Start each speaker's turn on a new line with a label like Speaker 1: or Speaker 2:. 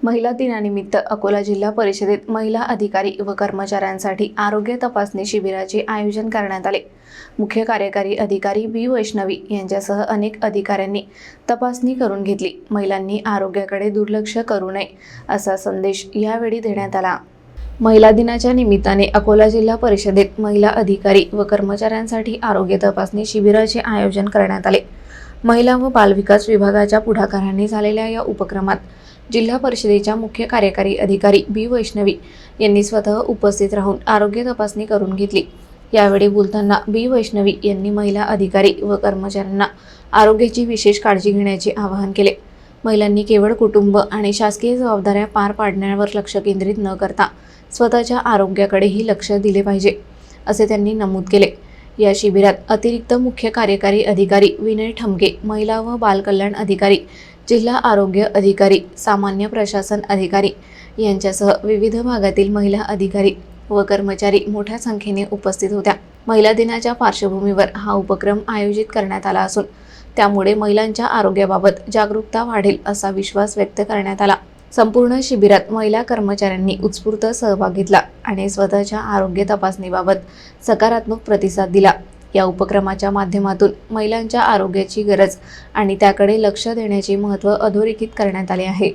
Speaker 1: महिला दिनानिमित्त अकोला जिल्हा परिषदेत महिला अधिकारी व कर्मचाऱ्यांसाठी आरोग्य तपासणी शिबिराचे आयोजन करण्यात आले। मुख्य कार्यकारी अधिकारी बी वैष्णवी यांच्यासह अनेक अधिकाऱ्यांनी तपासणी करून घेतली। महिलांनी आरोग्याकडे दुर्लक्ष करू नये असा संदेश यावेळी देण्यात आला। महिला दिनाच्या निमित्ताने अकोला जिल्हा परिषदेत महिला अधिकारी व कर्मचाऱ्यांसाठी आरोग्य तपासणी शिबिराचे आयोजन करण्यात आले। महिला व बालविकास विभागाच्या पुढाकाराने झालेल्या या उपक्रमात जिल्हा परिषदेच्या मुख्य कार्यकारी अधिकारी बी वैष्णवी यांनी स्वतः उपस्थित राहून आरोग्य तपासणी करून घेतली। यावेळी बोलताना बी वैष्णवी यांनी महिला अधिकारी व कर्मचाऱ्यांना आरोग्याची विशेष काळजी घेण्याचे आवाहन केले। महिलांनी केवळ कुटुंब आणि शासकीय जबाबदाऱ्या पार पाडण्यावर लक्ष केंद्रित न करता स्वतःच्या आरोग्याकडेही लक्ष दिले पाहिजे, असे त्यांनी नमूद केले। या शिबिरात अतिरिक्त मुख्य कार्यकारी अधिकारी विनय ठमके, महिला व बाल कल्याण अधिकारी, जिल्हा आरोग्य अधिकारी, सामान्य प्रशासन अधिकारी यांच्यासह विविध भागातील महिला अधिकारी व कर्मचारी मोठ्या संख्येने उपस्थित होत्या। महिला दिनाच्या पार्श्वभूमीवर हा उपक्रम आयोजित करण्यात आला असून त्यामुळे महिलांच्या आरोग्याबाबत जागरूकता वाढेल असा विश्वास व्यक्त करण्यात आला। संपूर्ण शिबिरात महिला कर्मचाऱ्यांनी उत्स्फूर्त सहभाग घेतला आणि स्वतःच्या आरोग्य तपासणीबाबत सकारात्मक प्रतिसाद दिला। या उपक्रमाच्या माध्यमातून महिलांच्या आरोग्याची गरज आणि त्याकडे लक्ष देण्याचे महत्त्व अधोरेखित करण्यात आले आहे।